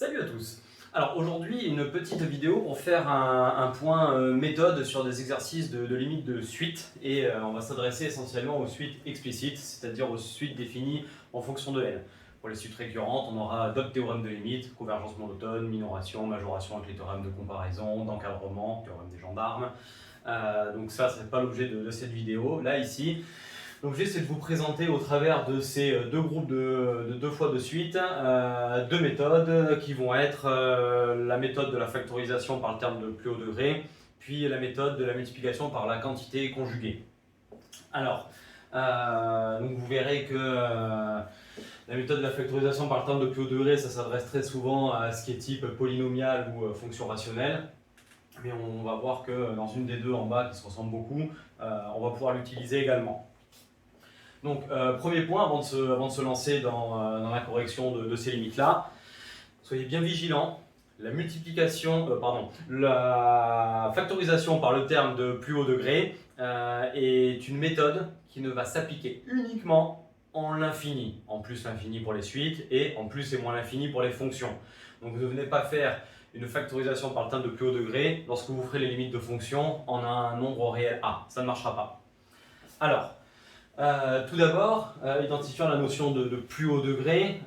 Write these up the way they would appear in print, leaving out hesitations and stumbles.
Salut à tous. Alors aujourd'hui, une petite vidéo pour faire un point méthode sur des exercices de limite de suite et on va s'adresser essentiellement aux suites explicites, c'est-à-dire aux suites définies en fonction de L. Pour les suites récurrentes, on aura d'autres théorèmes de limite, convergence monotone, minoration, majoration avec les théorèmes de comparaison, d'encadrement, théorème des gendarmes. Donc ça, c'est pas l'objet de cette vidéo. Là, ici, l'objet, c'est de vous présenter au travers de ces deux groupes de deux fois de suite deux méthodes qui vont être la méthode de la factorisation par le terme de plus haut degré, puis la méthode de la multiplication par la quantité conjuguée. Alors, donc vous verrez que la méthode de la factorisation par le terme de plus haut degré, ça s'adresse très souvent à ce qui est type polynomial ou fonction rationnelle. Mais on va voir que dans une des deux en bas qui se ressemble beaucoup, on va pouvoir l'utiliser également. Donc, premier point, avant de se lancer dans la correction de ces limites-là, soyez bien vigilants. La factorisation par le terme de plus haut degré est une méthode qui ne va s'appliquer uniquement en l'infini. En plus l'infini pour les suites et en plus et moins l'infini pour les fonctions. Donc, vous ne venez pas faire une factorisation par le terme de plus haut degré lorsque vous ferez les limites de fonctions en un nombre réel A. Ça ne marchera pas. Alors, tout d'abord, identifiant la notion de plus haut degré,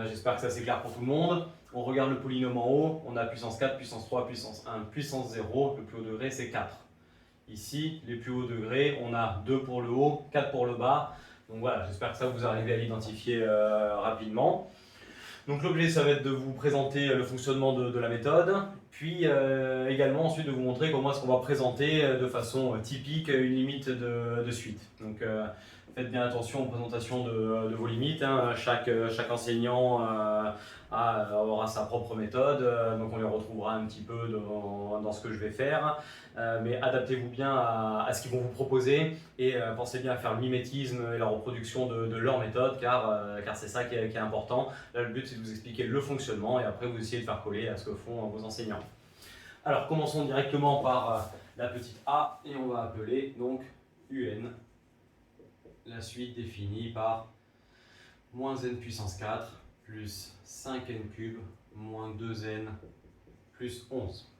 j'espère que ça c'est clair pour tout le monde. On regarde le polynôme en haut, on a puissance 4, puissance 3, puissance 1, puissance 0, le plus haut degré c'est 4. Ici, les plus hauts degrés, on a 2 pour le haut, 4 pour le bas. Donc voilà, j'espère que ça vous arrivez à l'identifier rapidement. Donc l'objet, ça va être de vous présenter le fonctionnement de la méthode, puis également ensuite de vous montrer comment est-ce qu'on va présenter de façon typique une limite de suite. Donc faites bien attention aux présentations de vos limites, hein. Chaque enseignant aura sa propre méthode, donc on les retrouvera un petit peu dans ce que je vais faire, mais adaptez-vous bien à ce qu'ils vont vous proposer et pensez bien à faire le mimétisme et la reproduction de leur méthode, car c'est ça qui est important. Là, le but c'est de vous expliquer le fonctionnement et après vous essayez de faire coller à ce que font vos enseignants. Alors commençons directement par la petite a et on va appeler donc UN. La suite définie par moins n puissance 4 plus 5n cube moins 2n plus 11.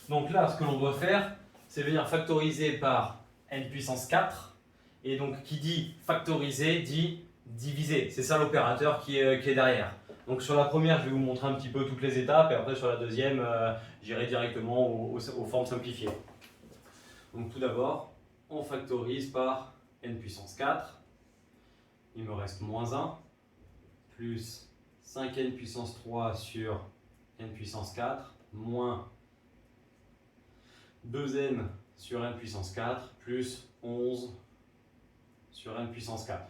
Donc là, ce que l'on doit faire, c'est venir factoriser par n puissance 4. Et donc, qui dit factoriser dit diviser. C'est ça l'opérateur qui est derrière. Donc sur la première, je vais vous montrer un petit peu toutes les étapes. Et après, sur la deuxième, j'irai directement aux formes simplifiées. Donc tout d'abord, on factorise par n puissance 4, il me reste moins 1, plus 5n puissance 3 sur n puissance 4, moins 2n sur n puissance 4, plus 11 sur n puissance 4.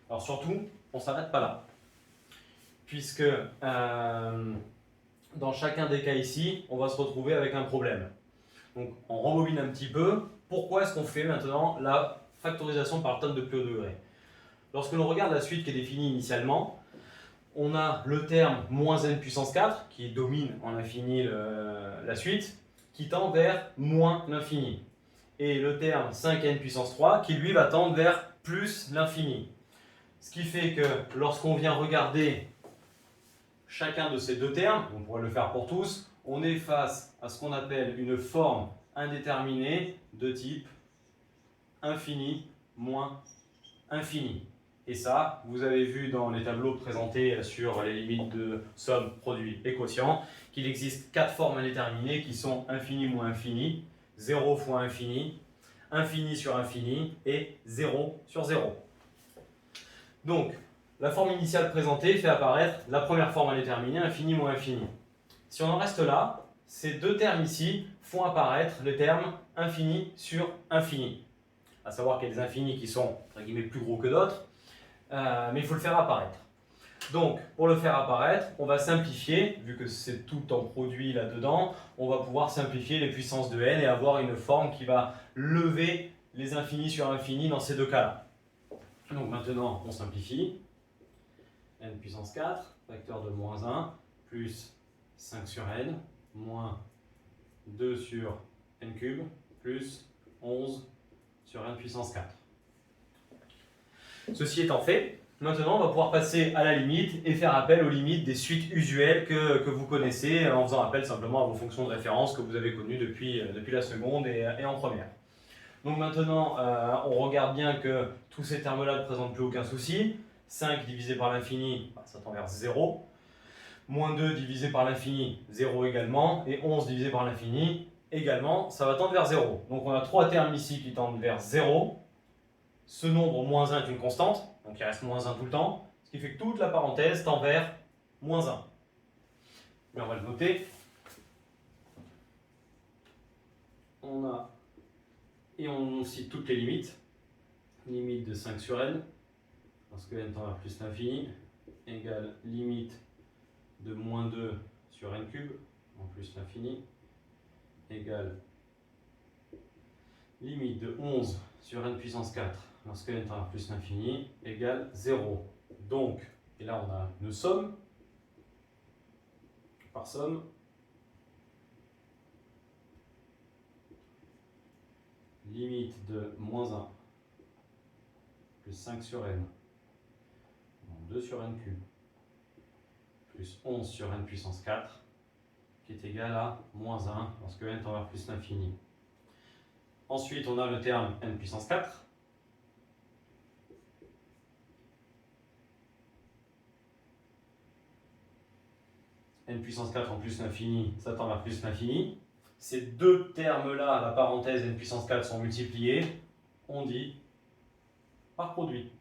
Alors surtout, on ne s'arrête pas là, puisque dans chacun des cas ici, on va se retrouver avec un problème. Donc on rembobine un petit peu. Pourquoi est-ce qu'on fait maintenant la factorisation par le terme de plus haut degré? Lorsque l'on regarde la suite qui est définie initialement, on a le terme moins n puissance 4 qui domine en infini la suite, qui tend vers moins l'infini. Et le terme 5n puissance 3 qui lui va tendre vers plus l'infini. Ce qui fait que lorsqu'on vient regarder chacun de ces deux termes, on pourrait le faire pour tous, on est face à ce qu'on appelle une forme indéterminée de type infini moins infini. Et ça, vous avez vu dans les tableaux présentés sur les limites de somme, produit et quotient, qu'il existe 4 formes indéterminées qui sont infini moins infini, 0 fois infini, infini sur infini et 0 sur 0. Donc, la forme initiale présentée fait apparaître la première forme indéterminée, infini moins infini. Si on en reste là, ces deux termes ici font apparaître le terme infini sur infini. À savoir qu'il y a des infinis qui sont entre guillemets plus gros que d'autres, mais il faut le faire apparaître. Donc, pour le faire apparaître, on va simplifier, vu que c'est tout en produit là-dedans, on va pouvoir simplifier les puissances de n et avoir une forme qui va lever les infinis sur infini dans ces deux cas-là. Donc maintenant, on simplifie. N puissance 4, facteur de moins 1, plus 5 sur n, moins 2 sur n cube, plus 11 sur n puissance 4. Ceci étant fait, Maintenant, on va pouvoir passer à la limite et faire appel aux limites des suites usuelles que vous connaissez en faisant appel simplement à vos fonctions de référence que vous avez connues depuis la seconde et en première. Donc maintenant, on regarde bien que tous ces termes-là ne présentent plus aucun souci. 5 divisé par l'infini, ça tend vers 0. Moins 2 divisé par l'infini, 0 également. Et 11 divisé par l'infini, également, ça va tendre vers 0. Donc on a 3 termes ici qui tendent vers 0. Ce nombre moins 1 est une constante, donc il reste moins 1 tout le temps. Ce qui fait que toute la parenthèse tend vers moins 1. Mais on va le noter. Et on cite toutes les limites. Limite de 5 sur n, parce que n tend vers plus l'infini, égale limite de moins 2 sur n cube, en plus l'infini, égale limite de 11 sur n puissance 4, lorsque n tend vers plus l'infini, égale 0. Donc, et là on a une somme, par somme, limite de moins 1 plus 5 sur n, 2 sur n cube, plus 11 sur n puissance 4, qui est égal à moins 1 lorsque n tend vers plus l'infini. Ensuite, on a le terme n puissance 4. N puissance 4 en plus l'infini, ça tend vers plus l'infini. Ces deux termes-là, la parenthèse n puissance 4, sont multipliés. On dit par produit.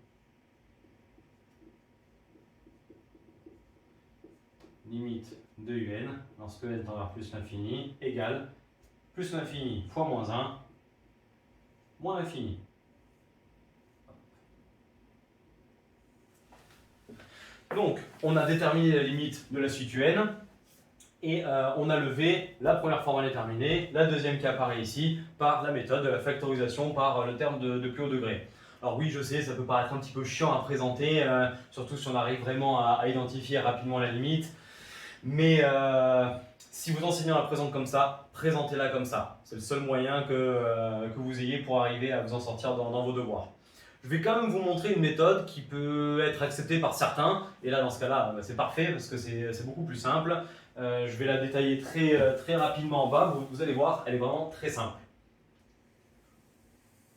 Limite de un lorsque n tend vers plus l'infini égale plus l'infini fois moins 1 moins l'infini. Donc, on a déterminé la limite de la suite un et on a levé la première forme indéterminée, la deuxième qui apparaît ici, par la méthode de la factorisation par le terme de plus haut degré. Alors oui, je sais, ça peut paraître un petit peu chiant à présenter, surtout si on arrive vraiment à identifier rapidement la limite. Mais si vos enseignants la présentent comme ça, présentez-la comme ça. C'est le seul moyen que vous ayez pour arriver à vous en sortir dans vos devoirs. Je vais quand même vous montrer une méthode qui peut être acceptée par certains. Et là, dans ce cas-là, c'est parfait parce que c'est beaucoup plus simple. Je vais la détailler très rapidement en bas. Vous allez voir, elle est vraiment très simple.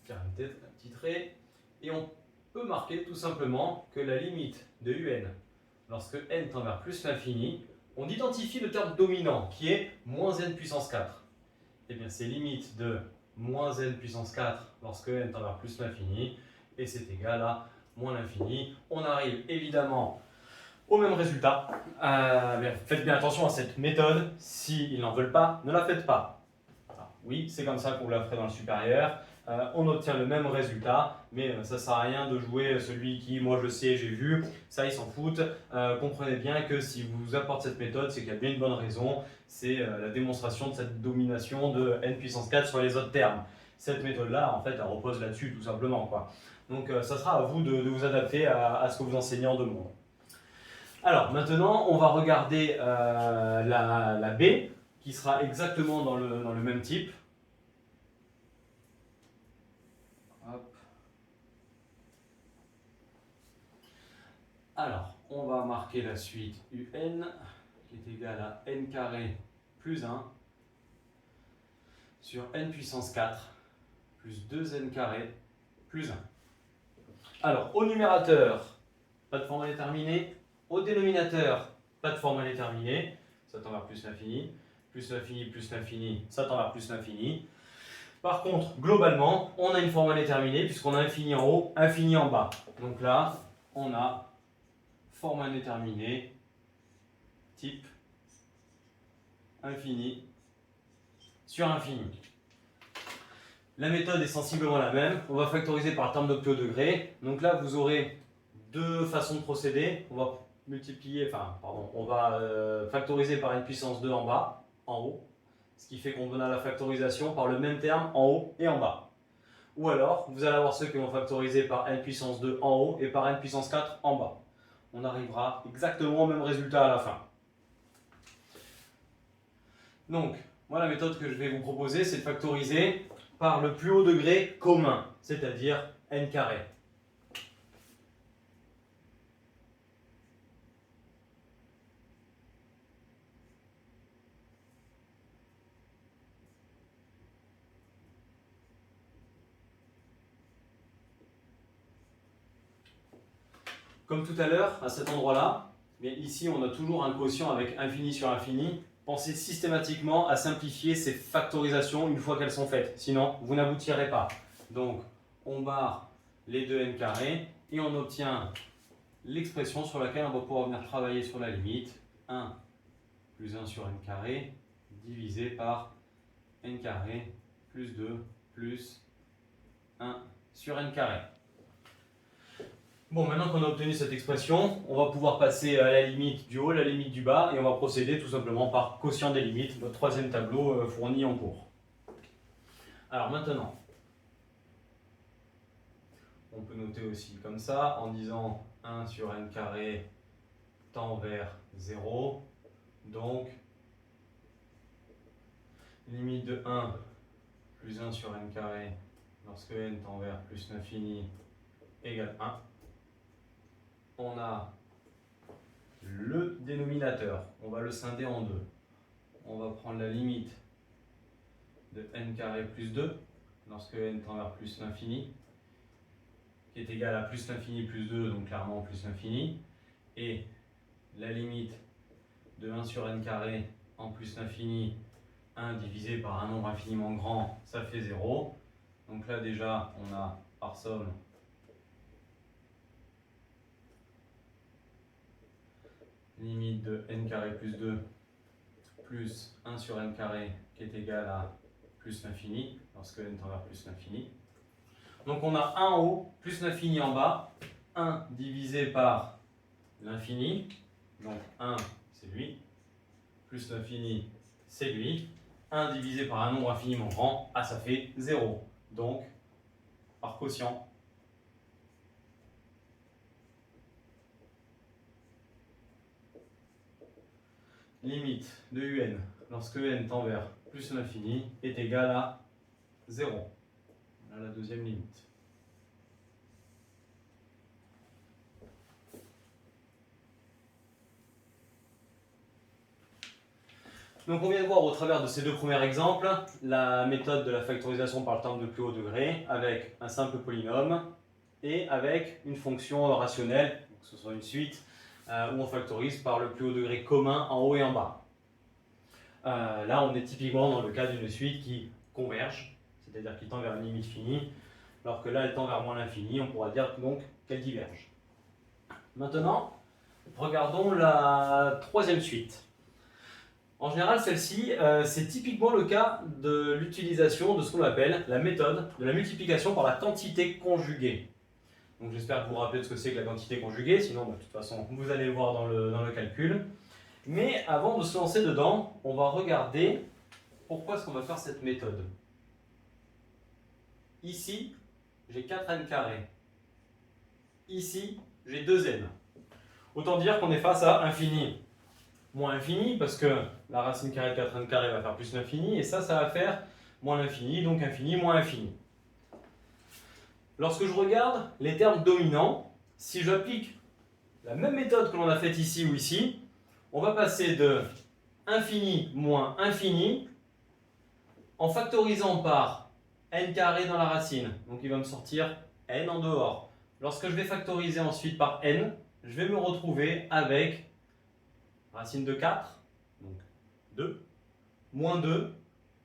Faire un petit trait. Et on peut marquer tout simplement que la limite de un, lorsque n tend vers plus l'infini, on identifie le terme dominant qui est moins n puissance 4. Et bien c'est limite de moins n puissance 4 lorsque n tend vers plus l'infini et c'est égal à moins l'infini. On arrive évidemment au même résultat. Faites bien attention à cette méthode. S'ils n'en veulent pas, ne la faites pas. Alors, oui, c'est comme ça qu'on vous la ferait dans le supérieur. On obtient le même résultat, mais ça ne sert à rien de jouer celui qui, moi je sais, j'ai vu, ça ils s'en foutent. Comprenez bien que si vous apporte cette méthode, c'est qu'il y a bien une bonne raison, c'est la démonstration de cette domination de n puissance 4 sur les autres termes. Cette méthode-là, en fait, elle repose là-dessus tout simplement, quoi. Donc ça sera à vous de vous adapter à ce que vos enseignants demandent. Alors maintenant, on va regarder la B, qui sera exactement dans le même type. Alors, on va marquer la suite un qui est égale à n carré plus 1 sur n puissance 4 plus 2n carré plus 1. Alors, au numérateur, pas de forme indéterminée. Au dénominateur, pas de forme indéterminée. Ça tend vers plus l'infini, ça tend vers plus l'infini. Par contre, globalement, on a une forme indéterminée puisqu'on a infini en haut, infini en bas. Donc là, on a forme indéterminée, type infini sur infini. La méthode est sensiblement la même. On va factoriser par terme de plus haut degré. Donc là, vous aurez deux façons de procéder. On va on va factoriser par n puissance 2 en bas, en haut. Ce qui fait qu'on a la factorisation par le même terme en haut et en bas. Ou alors, vous allez avoir ceux qui vont factoriser par n puissance 2 en haut et par n puissance 4 en bas. On arrivera exactement au même résultat à la fin. Donc, moi la méthode que je vais vous proposer, c'est de factoriser par le plus haut degré commun, c'est-à-dire n carré. Comme tout à l'heure, à cet endroit-là, mais ici on a toujours un quotient avec infini sur infini. Pensez systématiquement à simplifier ces factorisations une fois qu'elles sont faites. Sinon, vous n'aboutirez pas. Donc, on barre les deux n carrés et on obtient l'expression sur laquelle on va pouvoir venir travailler sur la limite. 1 plus 1 sur n carré divisé par n carré plus 2 plus 1 sur n carré. Bon, maintenant qu'on a obtenu cette expression, on va pouvoir passer à la limite du haut, la limite du bas, et on va procéder tout simplement par quotient des limites, notre troisième tableau fourni en cours. Alors maintenant, on peut noter aussi comme ça, en disant 1 sur n carré tend vers 0, donc limite de 1 plus 1 sur n carré lorsque n tend vers plus l'infini égale 1. On a le dénominateur, on va le scinder en deux. On va prendre la limite de n carré plus 2 lorsque n tend vers plus l'infini, qui est égal à plus l'infini plus 2, donc clairement plus l'infini, et la limite de 1 sur n carré en plus l'infini, 1 divisé par un nombre infiniment grand, ça fait 0. Donc là déjà, on a par somme limite de n carré plus 2 plus 1 sur n carré qui est égal à plus l'infini, lorsque n tend vers plus l'infini. Donc on a 1 en haut, plus l'infini en bas, 1 divisé par l'infini, donc 1 c'est lui, plus l'infini c'est lui, 1 divisé par un nombre infiniment grand, ah ça fait 0. Donc, par quotient, limite de un lorsque n tend vers plus l'infini est égal à 0. Voilà la deuxième limite. Donc on vient de voir au travers de ces deux premiers exemples la méthode de la factorisation par le terme de plus haut degré avec un simple polynôme et avec une fonction rationnelle, que ce soit une suite, où on factorise par le plus haut degré commun en haut et en bas. Là on est typiquement dans le cas d'une suite qui converge, c'est-à-dire qui tend vers une limite finie, alors que là elle tend vers moins l'infini, on pourra dire donc qu'elle diverge. Maintenant, regardons la troisième suite. En général, celle-ci, c'est typiquement le cas de l'utilisation de ce qu'on appelle la méthode de la multiplication par la quantité conjuguée. Donc j'espère que vous vous rappelez de ce que c'est que la quantité conjuguée, sinon de toute façon vous allez le voir dans le calcul. Mais avant de se lancer dedans, on va regarder pourquoi est-ce qu'on va faire cette méthode. Ici, j'ai 4n carré. Ici, j'ai 2n. Autant dire qu'on est face à infini moins infini, parce que la racine carrée de 4n carré va faire plus l'infini, et ça va faire moins l'infini, donc infini moins infini. Lorsque je regarde les termes dominants, si j'applique la même méthode que l'on a faite ici ou ici, on va passer de infini moins infini en factorisant par n carré dans la racine. Donc il va me sortir n en dehors. Lorsque je vais factoriser ensuite par n, je vais me retrouver avec racine de 4, donc 2, moins 2,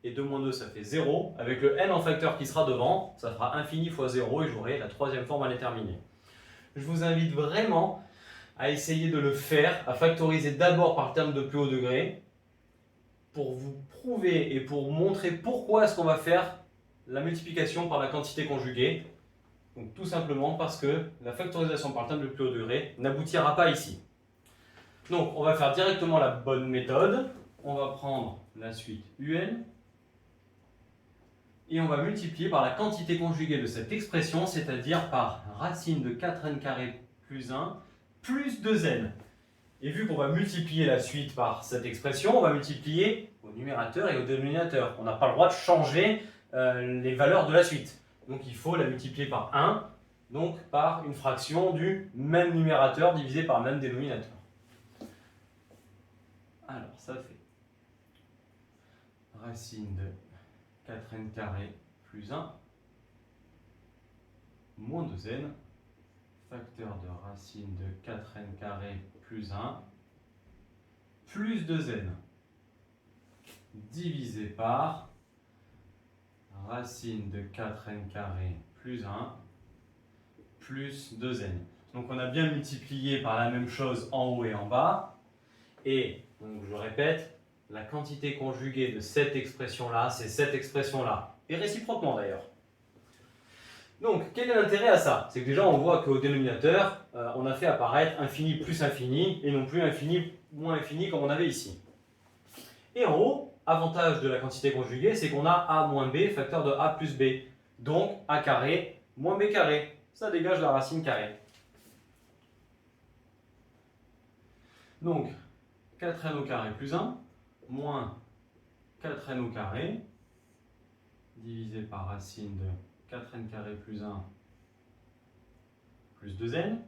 et 2 moins 2 ça fait 0, avec le n en facteur qui sera devant, ça fera infini fois 0 et j'aurai la troisième forme à déterminer. Je vous invite vraiment à essayer de le faire, à factoriser d'abord par le terme de plus haut degré, pour vous prouver et pour montrer pourquoi est-ce qu'on va faire la multiplication par la quantité conjuguée. Donc tout simplement parce que la factorisation par le terme de plus haut degré n'aboutira pas ici. Donc on va faire directement la bonne méthode. On va prendre la suite un et on va multiplier par la quantité conjuguée de cette expression, c'est-à-dire par racine de 4n carré plus 1 plus 2n. Et vu qu'on va multiplier la suite par cette expression, on va multiplier au numérateur et au dénominateur. On n'a pas le droit de changer les valeurs de la suite. Donc il faut la multiplier par 1, donc par une fraction du même numérateur divisé par le même dénominateur. Alors ça fait racine de 4n carré plus 1 moins 2n facteur de racine de 4n carré plus 1 plus 2n divisé par racine de 4n carré plus 1 plus 2n. Donc on a bien multiplié par la même chose en haut et en bas. Et donc je répète, la quantité conjuguée de cette expression-là, c'est cette expression-là. Et réciproquement d'ailleurs. Donc quel est l'intérêt à ça? C'est que déjà on voit qu'au dénominateur, on a fait apparaître infini plus infini et non plus infini moins infini comme on avait ici. Et en haut, avantage de la quantité conjuguée, c'est qu'on a a moins b, facteur de a plus b. Donc a carré moins b carré. Ça dégage la racine carrée. Donc 4n au carré plus 1 moins 4n au carré divisé par racine de 4n carré plus 1 plus 2n.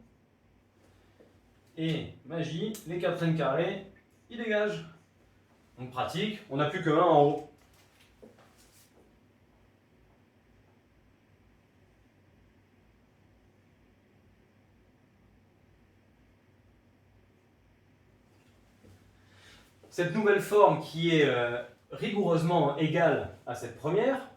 Et magie, les 4n carrés, ils dégagent. Donc pratique, on n'a plus que 1 en haut. Cette nouvelle forme qui est rigoureusement égale à cette première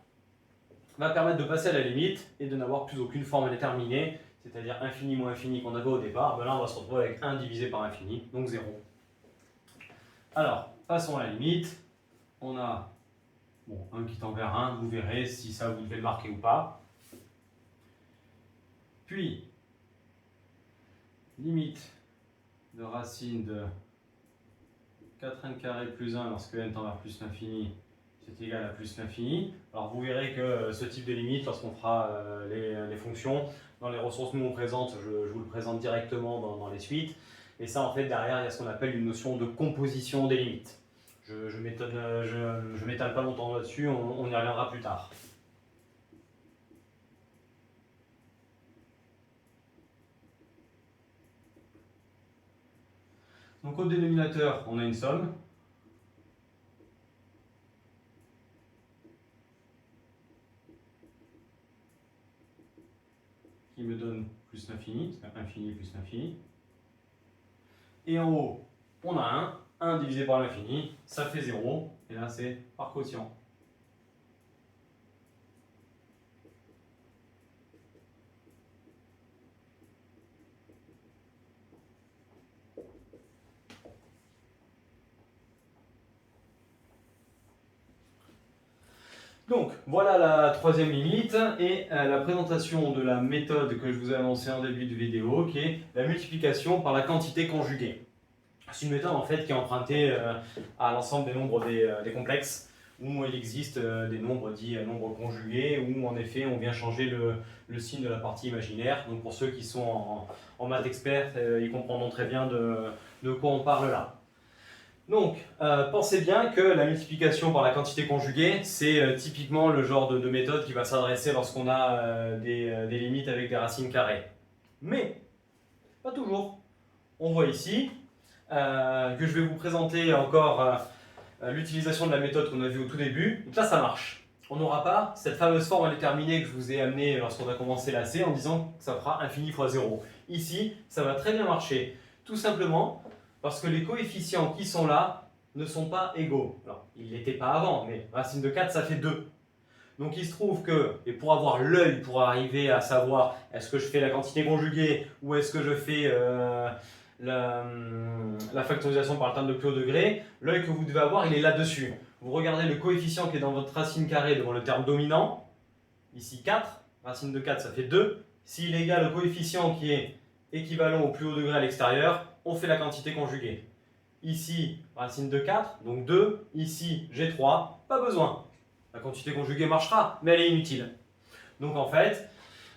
va permettre de passer à la limite et de n'avoir plus aucune forme indéterminée, c'est-à-dire infini moins infini qu'on avait au départ. Ben là, on va se retrouver avec 1 divisé par infini, donc 0. Alors, passons à la limite. On a 1 qui tend vers 1, vous verrez si ça vous devez le marquer ou pas. Puis, limite de racine de 4n carré plus 1 lorsque n tend vers plus l'infini, c'est égal à plus l'infini. Alors vous verrez que ce type de limite, lorsqu'on fera les fonctions, dans les ressources nous on présente, je vous le présente directement dans les suites. Et ça en fait derrière il y a ce qu'on appelle une notion de composition des limites. Je m'étale pas longtemps là-dessus, on y reviendra plus tard. Donc au dénominateur, on a une somme. Qui me donne plus l'infini, c'est infini plus l'infini. Et en haut, on a 1 divisé par l'infini, ça fait 0, et là c'est par quotient. Donc, voilà la troisième limite et la présentation de la méthode que je vous ai annoncée en début de vidéo, qui est la multiplication par la quantité conjuguée. C'est une méthode en fait qui est empruntée à l'ensemble des nombres des complexes, où il existe des nombres dits nombres conjugués, où en effet on vient changer le signe de la partie imaginaire. Donc pour ceux qui sont en maths experts, ils comprendront très bien de quoi on parle là. Donc, pensez bien que la multiplication par la quantité conjuguée, c'est typiquement le genre de méthode qui va s'adresser lorsqu'on a des limites avec des racines carrées. Mais, pas toujours. On voit ici que je vais vous présenter encore l'utilisation de la méthode qu'on a vue au tout début. Donc là, ça marche. On n'aura pas cette fameuse forme indéterminée que je vous ai amenée lorsqu'on a commencé la C en disant que ça fera infini fois 0. Ici, ça va très bien marcher. Tout simplement parce que les coefficients qui sont là ne sont pas égaux. Alors, ils ne l'étaient pas avant, mais racine de 4, ça fait 2. Donc il se trouve que, et pour avoir l'œil pour arriver à savoir est-ce que je fais la quantité conjuguée ou est-ce que je fais la factorisation par le terme de plus haut degré, l'œil que vous devez avoir, il est là-dessus. Vous regardez le coefficient qui est dans votre racine carrée devant le terme dominant, ici 4, racine de 4 ça fait 2. S'il est égal au coefficient qui est équivalent au plus haut degré à l'extérieur, on fait la quantité conjuguée. Ici, racine de 4, donc 2. Ici, j'ai 3, pas besoin. La quantité conjuguée marchera, mais elle est inutile. Donc en fait,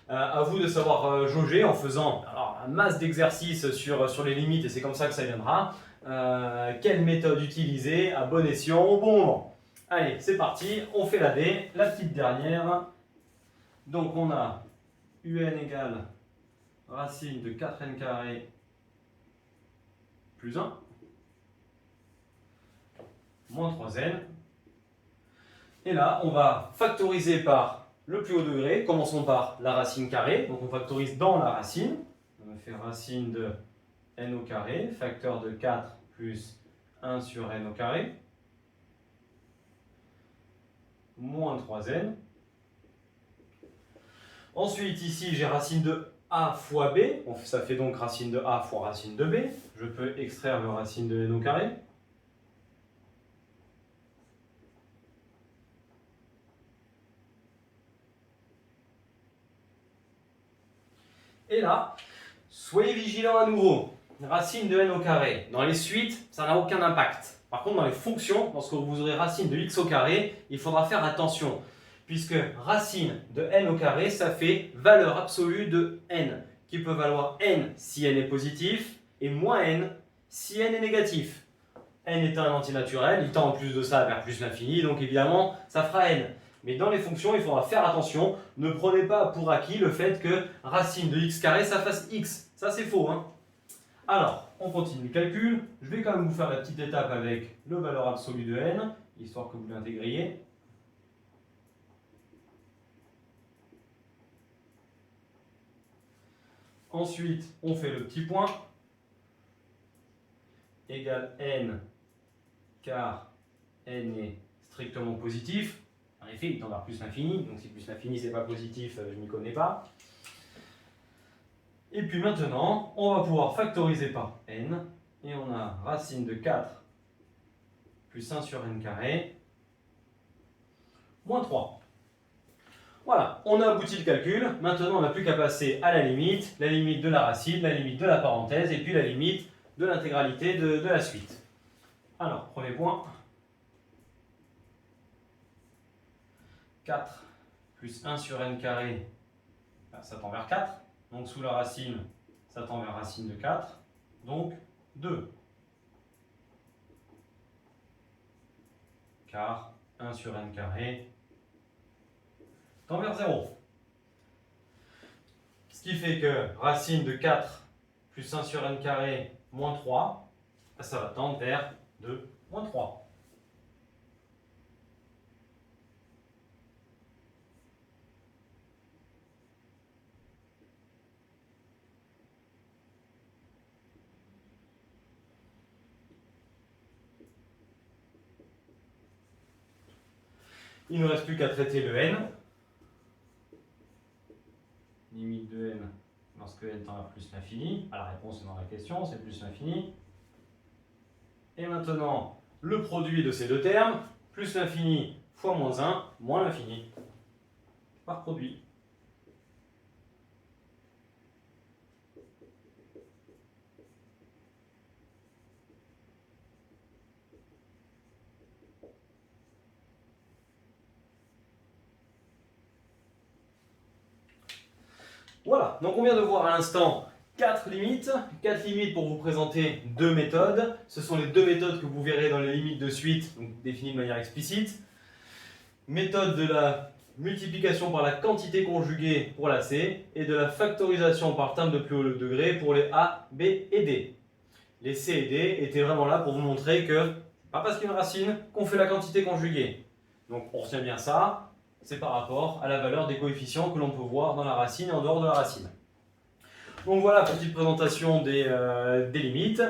à vous de savoir jauger en faisant un masse d'exercices sur les limites, et c'est comme ça que ça viendra. Quelle méthode utiliser à bon escient au bon moment. Allez, c'est parti, on fait la D, la petite dernière. Donc on a UN égale racine de 4n carré plus 1 moins 3n. Et là, on va factoriser par le plus haut degré. Commençons par la racine carrée. Donc on factorise dans la racine. fait racine de n au carré, facteur de 4 plus 1 sur n au carré, moins 3n. Ensuite, ici, j'ai racine de a fois b, ça fait donc racine de a fois racine de b. Je peux extraire le racine de n au carré. Et là, soyez vigilants à nouveau. Racine de n au carré. Dans les suites, ça n'a aucun impact. Par contre, dans les fonctions, lorsque vous aurez racine de x au carré, il faudra faire attention. Puisque racine de n au carré, ça fait valeur absolue de n, qui peut valoir n si n est positif, et moins n si n est négatif. N étant un antinaturel, il tend en plus de ça vers plus l'infini, donc évidemment, ça fera n. Mais dans les fonctions, il faudra faire attention. Ne prenez pas pour acquis le fait que racine de x carré, ça fasse x. Ça, c'est faux, hein. Alors, on continue le calcul. Je vais quand même vous faire la petite étape avec le valeur absolue de n, histoire que vous l'intégriez. Ensuite, on fait le petit point. Égale n, car n est strictement positif. En effet, il tend vers plus l'infini, donc si plus l'infini c'est pas positif, je n'y connais pas. Et puis maintenant, on va pouvoir factoriser par n, et on a racine de 4 plus 1 sur n carré, moins 3. Voilà, on a abouti le calcul. Maintenant, on n'a plus qu'à passer à la limite de la racine, la limite de la parenthèse, et puis la limite de l'intégralité de la suite. Alors, premier point. 4 plus 1 sur n carré, ça tend vers 4. Donc sous la racine, ça tend vers racine de 4. Donc 2. Car 1 sur n carré tend vers 0. Ce qui fait que racine de 4 plus 1 sur n carré moins 3, ça va tendre vers 2 moins 3. Il ne nous reste plus qu'à traiter le n. Limite de n lorsque n tend vers plus l'infini. La réponse est dans la question, c'est plus l'infini. Et maintenant, le produit de ces deux termes, plus l'infini fois moins 1, moins l'infini, par produit. Voilà, donc on vient de voir à l'instant 4 limites pour vous présenter deux méthodes. Ce sont les deux méthodes que vous verrez dans les limites de suite, donc définies de manière explicite. Méthode de la multiplication par la quantité conjuguée pour la C et de la factorisation par terme de plus haut degré pour les A, B et D. Les C et D étaient vraiment là pour vous montrer que, pas parce qu'il y a une racine, qu'on fait la quantité conjuguée. Donc on retient bien ça. C'est par rapport à la valeur des coefficients que l'on peut voir dans la racine et en dehors de la racine. Donc voilà, petite présentation des limites.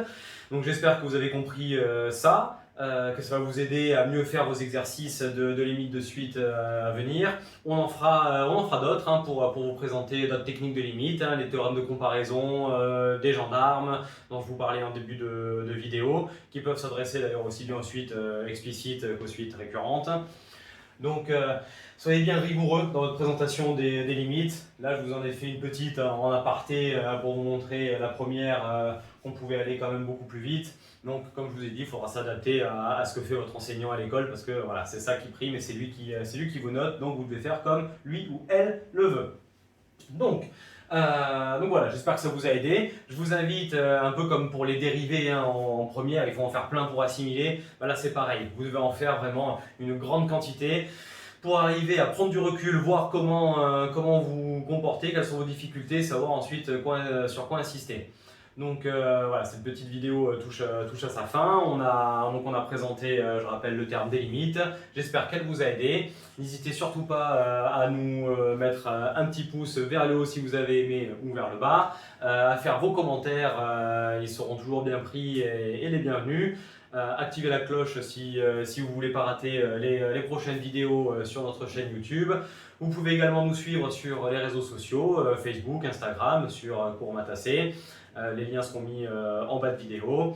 Donc j'espère que vous avez compris ça, que ça va vous aider à mieux faire vos exercices de limites de suite à venir. On en fera d'autres hein, pour vous présenter d'autres techniques de limites, hein, les théorèmes de comparaison, des gendarmes, dont je vous parlais en début de vidéo, qui peuvent s'adresser d'ailleurs aussi bien aux suites explicites qu'aux suites récurrentes. Donc soyez bien rigoureux dans votre présentation des limites. Là je vous en ai fait une petite en aparté pour vous montrer la première qu'on pouvait aller quand même beaucoup plus vite. Donc comme je vous ai dit, il faudra s'adapter à ce que fait votre enseignant à l'école parce que voilà, c'est ça qui prime et c'est lui qui vous note. Donc vous devez faire comme lui ou elle le veut. Donc voilà, j'espère que ça vous a aidé. Je vous invite, un peu comme pour les dérivés hein, en première, il faut en faire plein pour assimiler. Là c'est pareil, vous devez en faire vraiment une grande quantité pour arriver à prendre du recul, voir comment vous comportez, quelles sont vos difficultés, savoir ensuite sur quoi insister. Donc voilà, cette petite vidéo touche à sa fin. On a présenté, je rappelle, le terme des limites. J'espère qu'elle vous a aidé. N'hésitez surtout pas à nous mettre un petit pouce vers le haut si vous avez aimé ou vers le bas, à faire vos commentaires, ils seront toujours bien pris et les bienvenus. Activez la cloche si vous ne voulez pas rater les prochaines vidéos sur notre chaîne YouTube. Vous pouvez également nous suivre sur les réseaux sociaux, Facebook, Instagram, sur Cours Matacé. Les liens seront mis en bas de vidéo.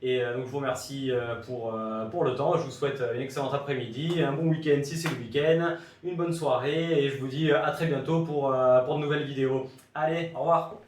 Et donc je vous remercie pour le temps. Je vous souhaite une excellente après-midi, un bon week-end si c'est le week-end, une bonne soirée et je vous dis à très bientôt pour de nouvelles vidéos. Allez, au revoir!